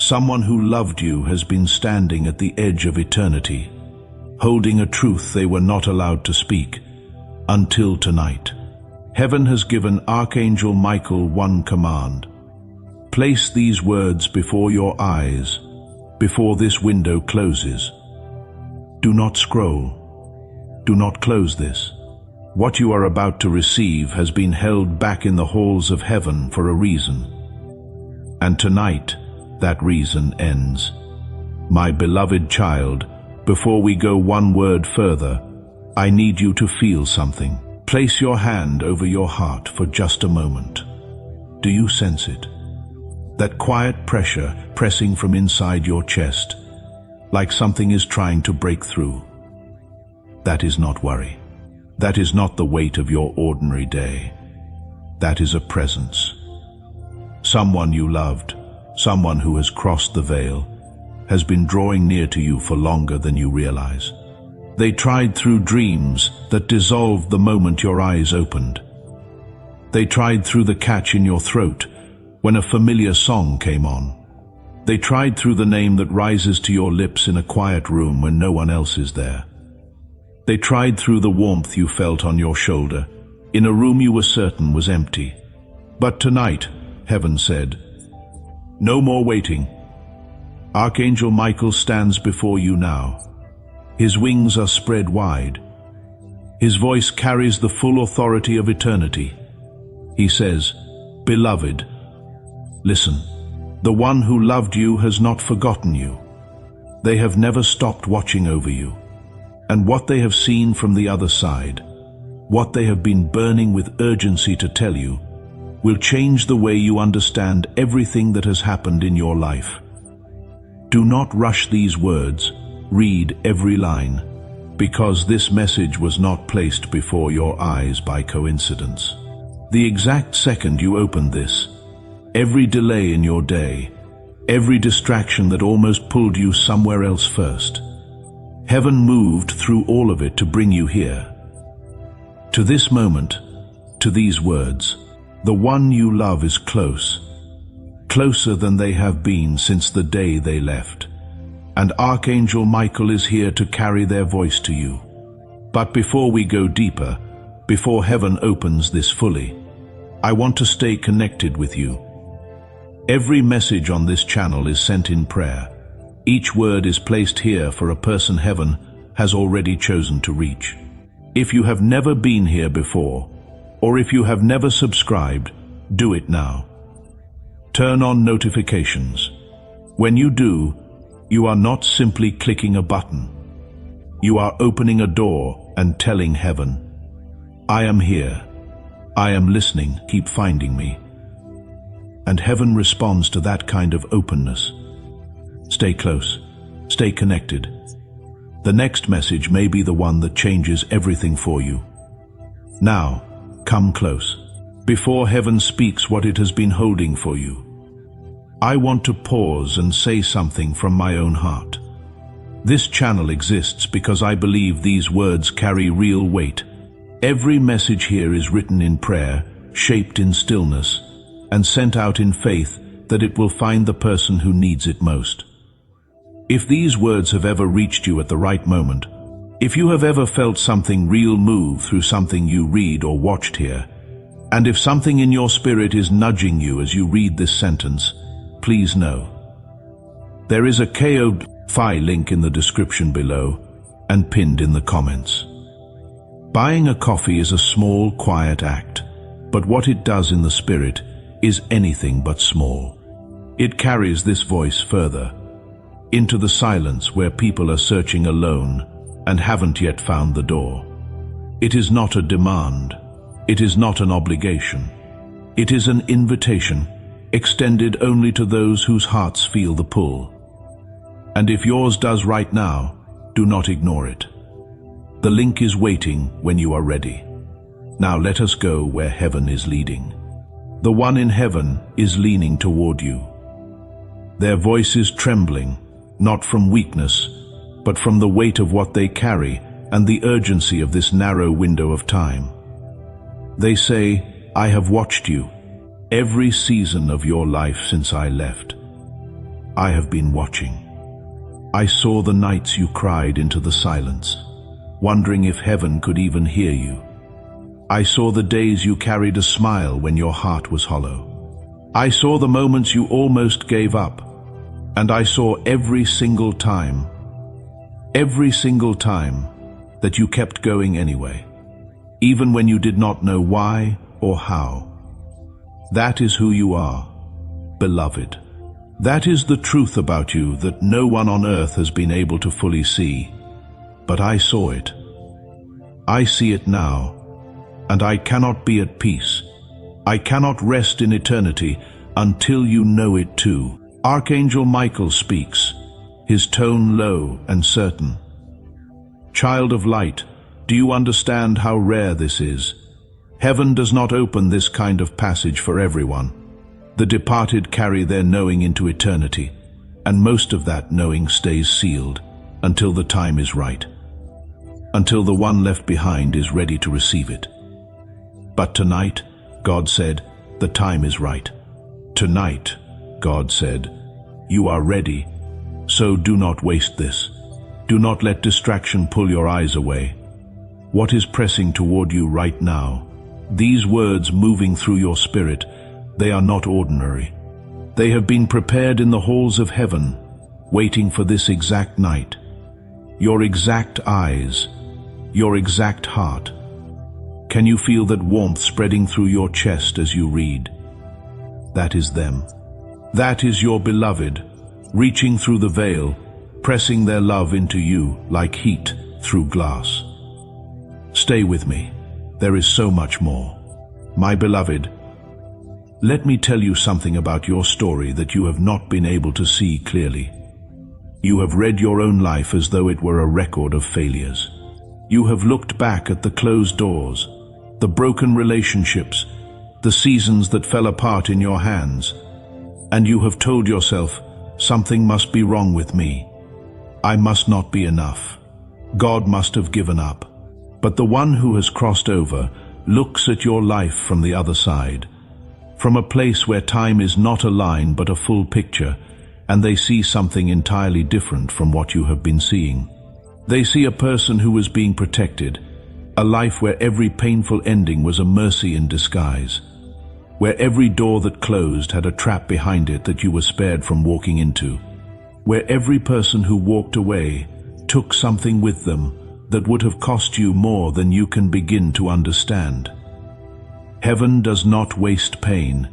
Someone who loved you has been standing at the edge of eternity, holding a truth they were not allowed to speak, until tonight. Heaven has given Archangel Michael one command. Place these words before your eyes, before this window closes. Do not scroll. Do not close this. What you are about to receive has been held back in the halls of heaven for a reason. And tonight, that reason ends. My beloved child, before we go one word further, I need you to feel something. Place your hand over your heart for just a moment. Do you sense it? That quiet pressure pressing from inside your chest, like something is trying to break through. That is not worry. That is not the weight of your ordinary day. That is a presence. Someone you loved, someone who has crossed the veil, has been drawing near to you for longer than you realize. They tried through dreams that dissolved the moment your eyes opened. They tried through the catch in your throat when a familiar song came on. They tried through the name that rises to your lips in a quiet room when no one else is there. They tried through the warmth you felt on your shoulder in a room you were certain was empty. But tonight, heaven said, no more waiting. Archangel Michael stands before you now. His wings are spread wide. His voice carries the full authority of eternity. He says, beloved, listen, the one who loved you has not forgotten you. They have never stopped watching over you. And what they have seen from the other side, what they have been burning with urgency to tell you, will change the way you understand everything that has happened in your life. Do not rush these words, read every line, because this message was not placed before your eyes by coincidence. The exact second you opened this, every delay in your day, every distraction that almost pulled you somewhere else first, heaven moved through all of it to bring you here. To this moment, to these words, the one you love is close, closer than they have been since the day they left. And Archangel Michael is here to carry their voice to you. But before we go deeper, before heaven opens this fully, I want to stay connected with you. Every message on this channel is sent in prayer. Each word is placed here for a person heaven has already chosen to reach. If you have never been here before, or if you have never subscribed, do it now. Turn on notifications. When you do, you are not simply clicking a button. You are opening a door and telling heaven, I am here. I am listening. Keep finding me. And heaven responds to that kind of openness. Stay close. Stay connected. The next message may be the one that changes everything for you. Now, come close. Before heaven speaks what it has been holding for you, I want to pause and say something from my own heart. This channel exists because I believe these words carry real weight. Every message here is written in prayer, shaped in stillness, and sent out in faith that it will find the person who needs it most. If these words have ever reached you at the right moment, if you have ever felt something real move through something you read or watched here, and if something in your spirit is nudging you as you read this sentence, please know. There is a Ko-Fi link in the description below and pinned in the comments. Buying a coffee is a small, quiet act, but what it does in the spirit is anything but small. It carries this voice further, into the silence where people are searching alone and haven't yet found the door. It is not a demand. It is not an obligation. It is an invitation, extended only to those whose hearts feel the pull. And if yours does right now, do not ignore it. The link is waiting when you are ready. Now let us go where heaven is leading. The one in heaven is leaning toward you. Their voice is trembling, not from weakness, but from the weight of what they carry and the urgency of this narrow window of time. They say, I have watched you, every season of your life since I left. I have been watching. I saw the nights you cried into the silence, wondering if heaven could even hear you. I saw the days you carried a smile when your heart was hollow. I saw the moments you almost gave up, and I saw every single time that you kept going anyway, even when you did not know why or how. That is who you are, beloved. That is the truth about you that no one on earth has been able to fully see. But I saw it. I see it now, and I cannot be at peace. I cannot rest in eternity until you know it too. Archangel Michael speaks, his tone low and certain. Child of light, do you understand how rare this is? Heaven does not open this kind of passage for everyone. The departed carry their knowing into eternity, and most of that knowing stays sealed until the time is right, until the one left behind is ready to receive it. But tonight, God said, the time is right. Tonight, God said, you are ready, so do not waste this. Do not let distraction pull your eyes away. What is pressing toward you right now? These words moving through your spirit, they are not ordinary. They have been prepared in the halls of heaven, waiting for this exact night. Your exact eyes, your exact heart. Can you feel that warmth spreading through your chest as you read? That is them. That is your beloved, reaching through the veil, pressing their love into you like heat through glass. Stay with me. There is so much more. My beloved, let me tell you something about your story that you have not been able to see clearly. You have read your own life as though it were a record of failures. You have looked back at the closed doors, the broken relationships, the seasons that fell apart in your hands, and you have told yourself, something must be wrong with me. I must not be enough. God must have given up. But the one who has crossed over looks at your life from the other side, from a place where time is not a line but a full picture, and they see something entirely different from what you have been seeing. They see a person who was being protected, a life where every painful ending was a mercy in disguise, where every door that closed had a trap behind it that you were spared from walking into, where every person who walked away took something with them that would have cost you more than you can begin to understand. Heaven does not waste pain.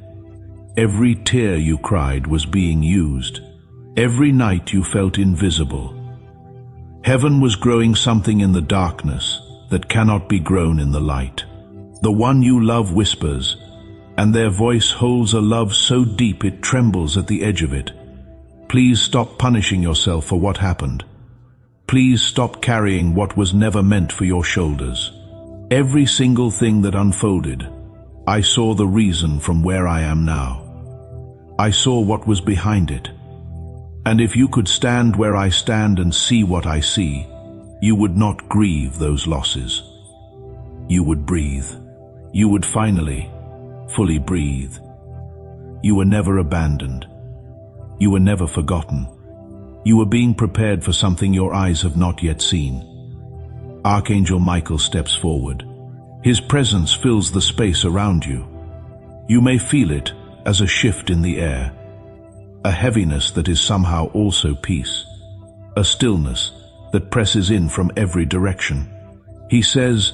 Every tear you cried was being used. Every night you felt invisible. Heaven was growing something in the darkness that cannot be grown in the light. The one you love whispers, and their voice holds a love so deep it trembles at the edge of it. Please stop punishing yourself for what happened. Please stop carrying what was never meant for your shoulders. Every single thing that unfolded, I saw the reason from where I am now. I saw what was behind it. And if you could stand where I stand and see what I see, you would not grieve those losses. You would breathe. You would finally, fully breathe. You were never abandoned. You were never forgotten. You were being prepared for something your eyes have not yet seen. Archangel Michael steps forward. His presence fills the space around you. You may feel it as a shift in the air, a heaviness that is somehow also peace, a stillness that presses in from every direction. He says,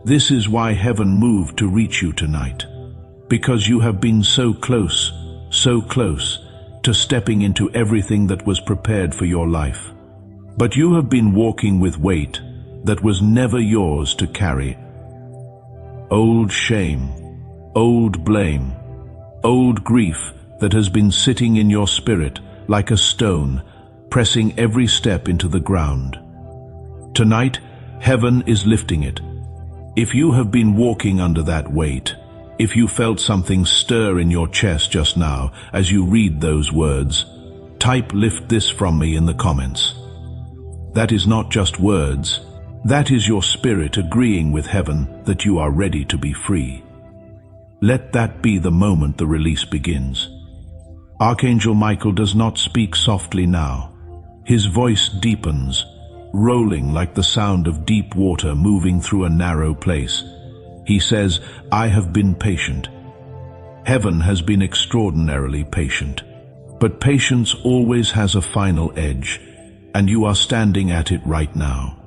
"This is why heaven moved to reach you tonight, because you have been so close to stepping into everything that was prepared for your life. But you have been walking with weight that was never yours to carry. Old shame, old blame, old grief that has been sitting in your spirit like a stone, pressing every step into the ground. Tonight, heaven is lifting it. If you have been walking under that weight, if you felt something stir in your chest just now as you read those words, type "lift this from me" in the comments. That is not just words. That is your spirit agreeing with heaven that you are ready to be free. Let that be the moment the release begins. Archangel Michael does not speak softly now. His voice deepens, rolling like the sound of deep water moving through a narrow place. He says, "I have been patient." Heaven has been extraordinarily patient. But patience always has a final edge, and you are standing at it right now.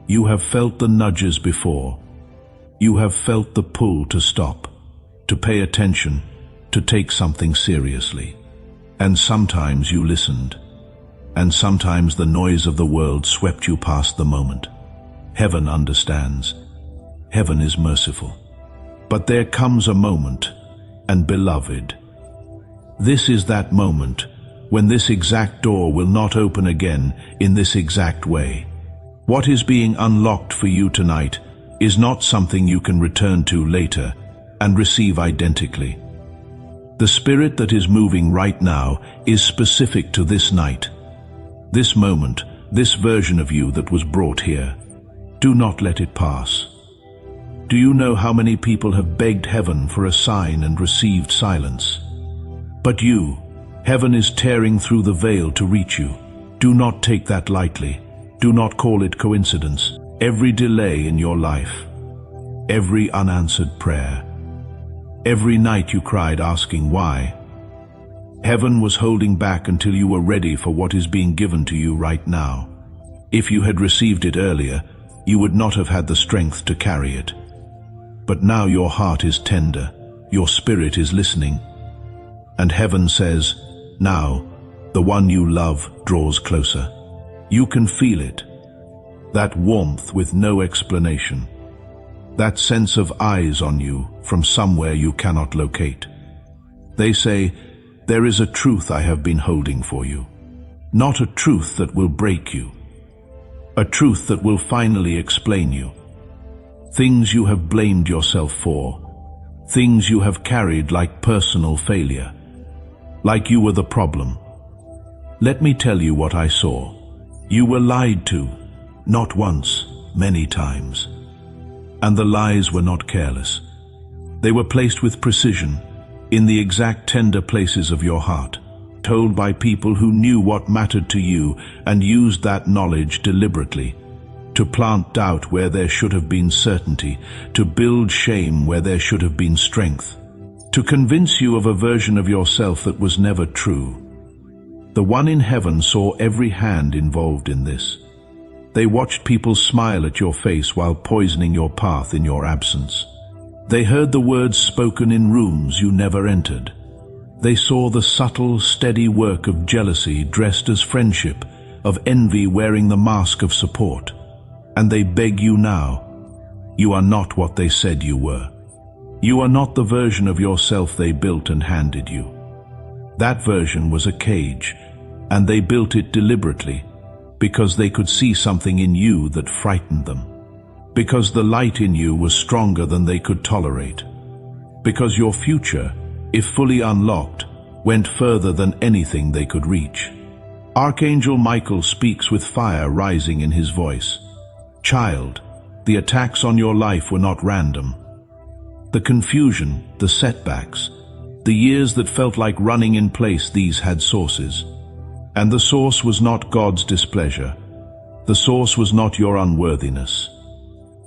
You have felt the nudges before. You have felt the pull to stop, to pay attention, to take something seriously. And sometimes you listened, and sometimes the noise of the world swept you past the moment. Heaven understands. Heaven is merciful. But there comes a moment, and beloved, this is that moment when this exact door will not open again in this exact way. What is being unlocked for you tonight is not something you can return to later and receive identically. The spirit that is moving right now is specific to this night, this moment, this version of you that was brought here. Do not let it pass. Do you know how many people have begged heaven for a sign and received silence? But you, heaven is tearing through the veil to reach you. Do not take that lightly. Do not call it coincidence. Every delay in your life, every unanswered prayer, every night you cried asking why, heaven was holding back until you were ready for what is being given to you right now. If you had received it earlier, you would not have had the strength to carry it. But now your heart is tender, your spirit is listening, and heaven says, now, the one you love draws closer. You can feel it, that warmth with no explanation, that sense of eyes on you from somewhere you cannot locate. They say, there is a truth I have been holding for you, not a truth that will break you, a truth that will finally explain you. Things you have blamed yourself for, things you have carried like personal failure, like you were the problem. Let me tell you what I saw. You were lied to, not once, many times. And the lies were not careless. They were placed with precision, in the exact tender places of your heart, told by people who knew what mattered to you and used that knowledge deliberately, to plant doubt where there should have been certainty, to build shame where there should have been strength, to convince you of a version of yourself that was never true. The one in heaven saw every hand involved in this. They watched people smile at your face while poisoning your path in your absence. They heard the words spoken in rooms you never entered. They saw the subtle, steady work of jealousy dressed as friendship, of envy wearing the mask of support. And they beg you now, you are not what they said you were. You are not the version of yourself they built and handed you. That version was a cage, and they built it deliberately, because they could see something in you that frightened them, because the light in you was stronger than they could tolerate, because your future, if fully unlocked, went further than anything they could reach. Archangel Michael speaks with fire rising in his voice. Child, the attacks on your life were not random. The confusion, the setbacks, the years that felt like running in place, these had sources. And the source was not God's displeasure. The source was not your unworthiness.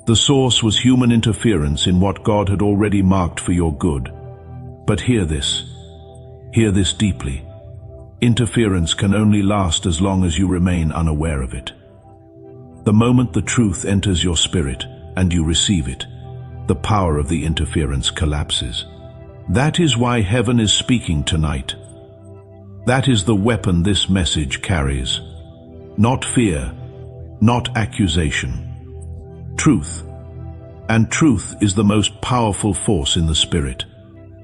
The source was human interference in what God had already marked for your good. But hear this deeply. Interference can only last as long as you remain unaware of it. The moment the truth enters your spirit and you receive it, the power of the interference collapses. That is why heaven is speaking tonight. That is the weapon this message carries. Not fear, not accusation. Truth. And truth is the most powerful force in the spirit.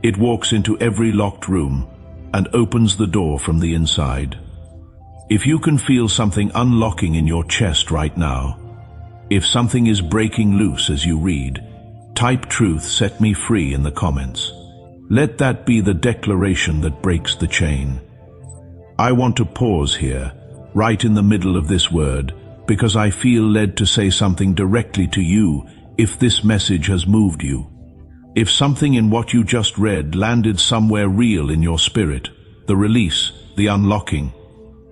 It walks into every locked room and opens the door from the inside. If you can feel something unlocking in your chest right now, if something is breaking loose as you read, type truth set me free in the comments. Let that be the declaration that breaks the chain. I want to pause here, right in the middle of this word, because I feel led to say something directly to you if this message has moved you. If something in what you just read landed somewhere real in your spirit, the release, the unlocking,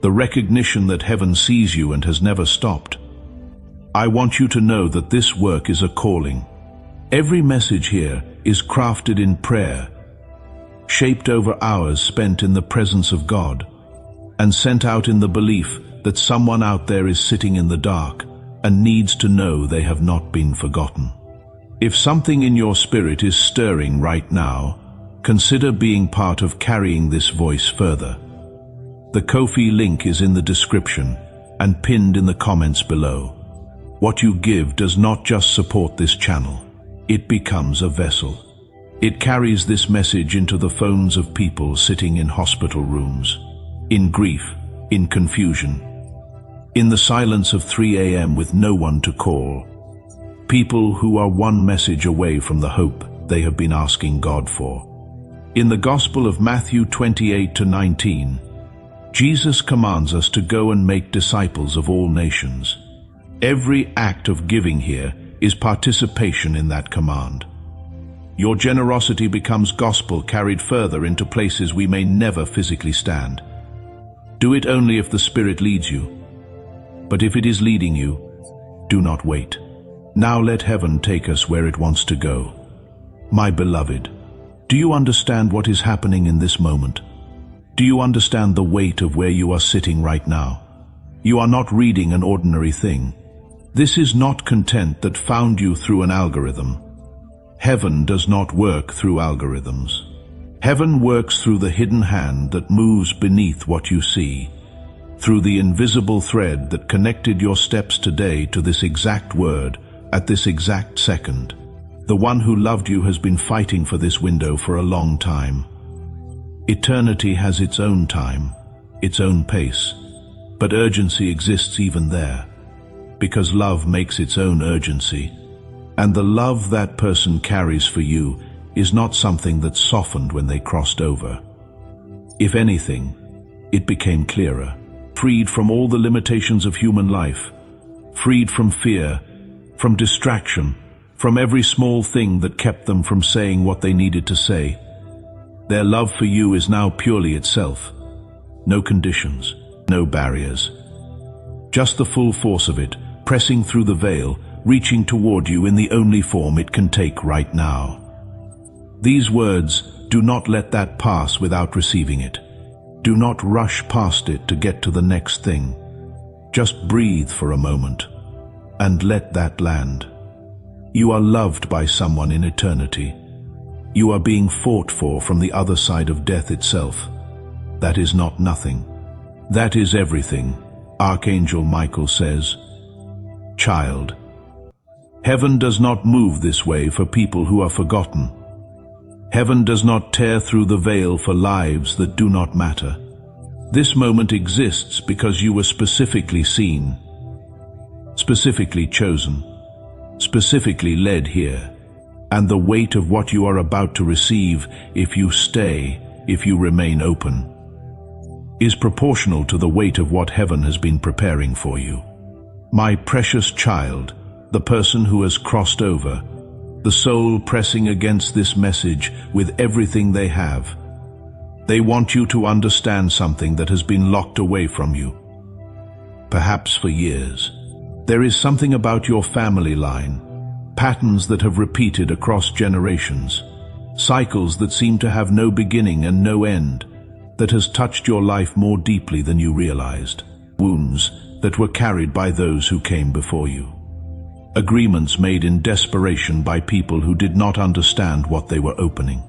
the recognition that heaven sees you and has never stopped. I want you to know that this work is a calling. Every message here is crafted in prayer, shaped over hours spent in the presence of God, and sent out in the belief that someone out there is sitting in the dark and needs to know they have not been forgotten. If something in your spirit is stirring right now, consider being part of carrying this voice further. The Ko-fi link is in the description and pinned in the comments below. What you give does not just support this channel, it becomes a vessel. It carries this message into the phones of people sitting in hospital rooms, in grief, in confusion, in the silence of 3 a.m. with no one to call. People who are one message away from the hope they have been asking God for. In the Gospel of Matthew 28-19, Jesus commands us to go and make disciples of all nations. Every act of giving here is participation in that command. Your generosity becomes gospel carried further into places we may never physically stand. Do it only if the Spirit leads you. But if it is leading you, do not wait. Now let heaven take us where it wants to go. My beloved, do you understand what is happening in this moment? Do you understand the weight of where you are sitting right now? You are not reading an ordinary thing. This is not content that found you through an algorithm. Heaven does not work through algorithms. Heaven works through the hidden hand that moves beneath what you see, through the invisible thread that connected your steps today to this exact word at this exact second. The one who loved you has been fighting for this window for a long time. Eternity has its own time, its own pace, but urgency exists even there, because love makes its own urgency, and the love that person carries for you is not something that softened when they crossed over. If anything, it became clearer, freed from all the limitations of human life, freed from fear, from distraction, from every small thing that kept them from saying what they needed to say. Their love for you is now purely itself. No conditions, no barriers. Just the full force of it, pressing through the veil, reaching toward you in the only form it can take right now. These words, do not let that pass without receiving it. Do not rush past it to get to the next thing. Just breathe for a moment and let that land. You are loved by someone in eternity. You are being fought for from the other side of death itself. That is not nothing. That is everything. Archangel Michael says, "Child, heaven does not move this way for people who are forgotten. Heaven does not tear through the veil for lives that do not matter. This moment exists because you were specifically seen, specifically chosen, specifically led here, and the weight of what you are about to receive, if you stay, if you remain open, is proportional to the weight of what heaven has been preparing for you. My precious child, the person who has crossed over, the soul pressing against this message with everything they have. They want you to understand something that has been locked away from you, perhaps for years. There is something about your family line, patterns that have repeated across generations, cycles that seem to have no beginning and no end, that has touched your life more deeply than you realized. Wounds that were carried by those who came before you. Agreements made in desperation by people who did not understand what they were opening.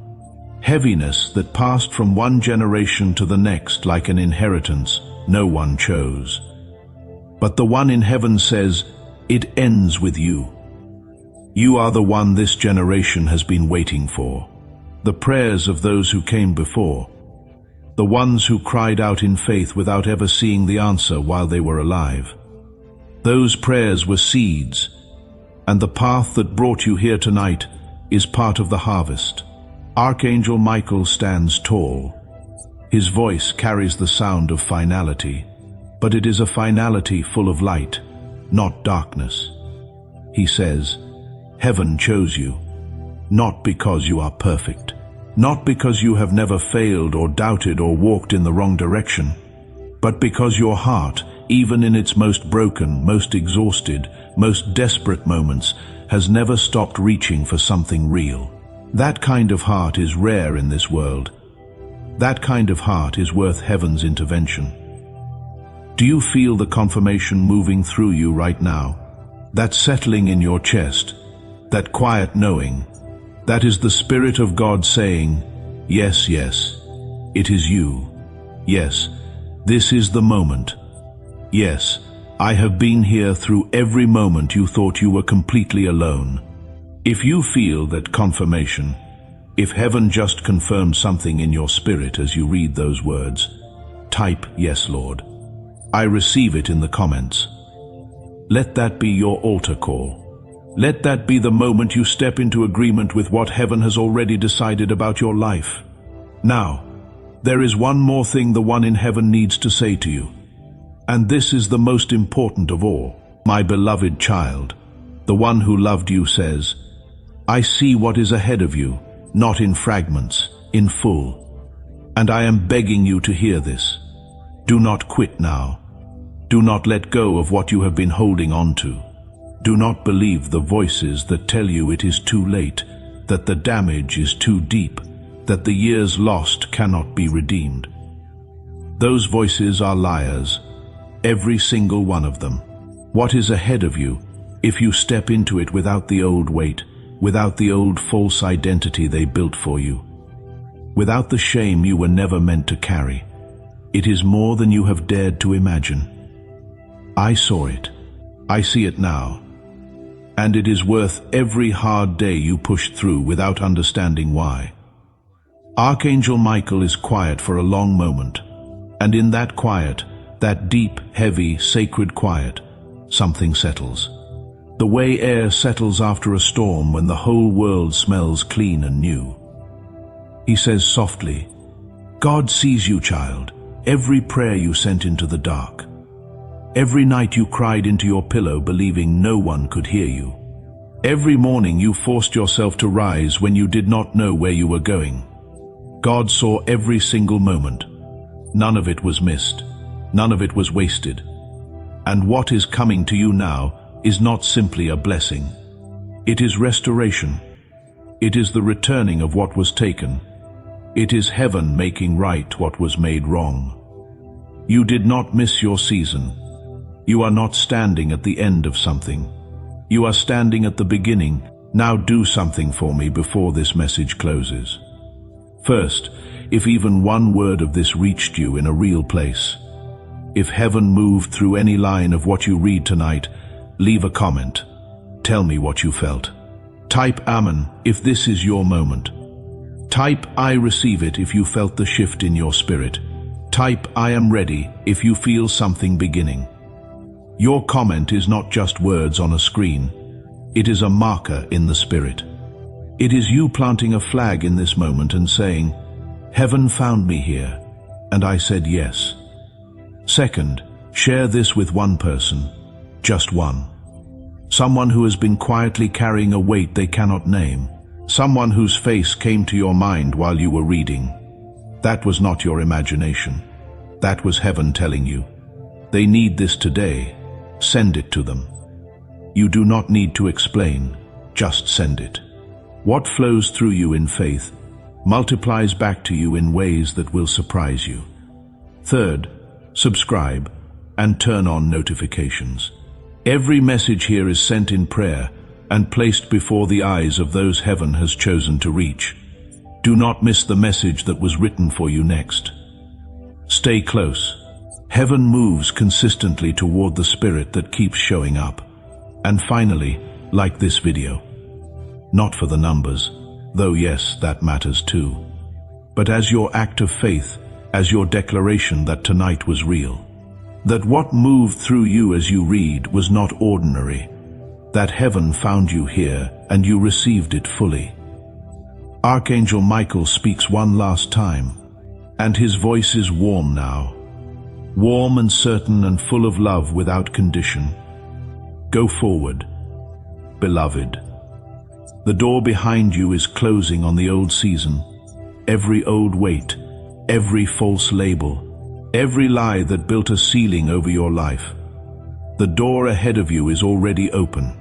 Heaviness that passed from one generation to the next like an inheritance no one chose. But the one in heaven says, it ends with you. You are the one this generation has been waiting for. The prayers of those who came before. The ones who cried out in faith without ever seeing the answer while they were alive. Those prayers were seeds, and the path that brought you here tonight is part of the harvest. Archangel Michael stands tall. His voice carries the sound of finality, but it is a finality full of light, not darkness. He says, heaven chose you, not because you are perfect, not because you have never failed or doubted or walked in the wrong direction, but because your heart, even in its most broken, most exhausted, most desperate moments, has never stopped reaching for something real. That kind of heart is rare in this world. That kind of heart is worth heaven's intervention. Do you feel the confirmation moving through you right now? That settling in your chest, that quiet knowing, that is the Spirit of God saying, yes, yes, it is you. Yes, this is the moment. Yes, I have been here through every moment you thought you were completely alone. If you feel that confirmation, if heaven just confirmed something in your spirit as you read those words, type, yes, Lord. I receive it in the comments. Let that be your altar call. Let that be the moment you step into agreement with what heaven has already decided about your life. Now, there is one more thing the one in heaven needs to say to you. And this is the most important of all. My beloved child, the one who loved you says, I see what is ahead of you, not in fragments, in full. And I am begging you to hear this. Do not quit now. Do not let go of what you have been holding on to. Do not believe the voices that tell you it is too late, that the damage is too deep, that the years lost cannot be redeemed. Those voices are liars, every single one of them. What is ahead of you, if you step into it without the old weight, without the old false identity they built for you, without the shame you were never meant to carry, it is more than you have dared to imagine. I saw it. I see it now. And it is worth every hard day you pushed through without understanding why. Archangel Michael is quiet for a long moment, and in that quiet, that deep, heavy, sacred quiet, something settles. The way air settles after a storm when the whole world smells clean and new. He says softly, God sees you, child, every prayer you sent into the dark. Every night you cried into your pillow believing no one could hear you. Every morning you forced yourself to rise when you did not know where you were going. God saw every single moment. None of it was missed. None of it was wasted. And what is coming to you now is not simply a blessing. It is restoration. It is the returning of what was taken. It is heaven making right what was made wrong. You did not miss your season. You are not standing at the end of something. You are standing at the beginning. Now do something for me before this message closes. First, if even one word of this reached you in a real place, if heaven moved through any line of what you read tonight, leave a comment. Tell me what you felt. Type Amen if this is your moment. Type I receive it if you felt the shift in your spirit. Type I am ready if you feel something beginning. Your comment is not just words on a screen. It is a marker in the spirit. It is you planting a flag in this moment and saying, Heaven found me here, and I said yes. Second, share this with one person, just one. Someone who has been quietly carrying a weight they cannot name. Someone whose face came to your mind while you were reading. That was not your imagination. That was heaven telling you. They need this today. Send it to them. You do not need to explain, just send it. What flows through you in faith multiplies back to you in ways that will surprise you. Third, subscribe and turn on notifications. Every message here is sent in prayer and placed before the eyes of those heaven has chosen to reach. Do not miss the message that was written for you next. Stay close. Heaven moves consistently toward the spirit that keeps showing up. And finally, like this video. Not for the numbers, though yes, that matters too. But as your act of faith, as your declaration that tonight was real. That what moved through you as you read was not ordinary. That heaven found you here and you received it fully. Archangel Michael speaks one last time, and his voice is warm now. Warm and certain and full of love without condition. Go forward, beloved. The door behind you is closing on the old season, every old weight, every false label, every lie that built a ceiling over your life. The door ahead of you is already open.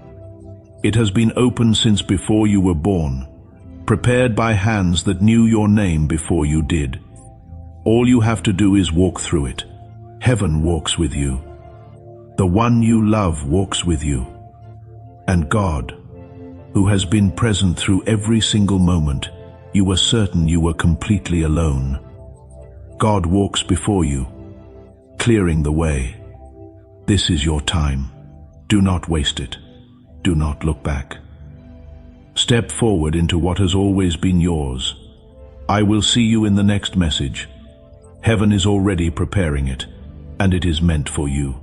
It has been open since before you were born, prepared by hands that knew your name before you did. All you have to do is walk through it. Heaven walks with you. The one you love walks with you. And God, who has been present through every single moment, you were certain you were completely alone. God walks before you, clearing the way. This is your time. Do not waste it. Do not look back. Step forward into what has always been yours. I will see you in the next message. Heaven is already preparing it, and it is meant for you.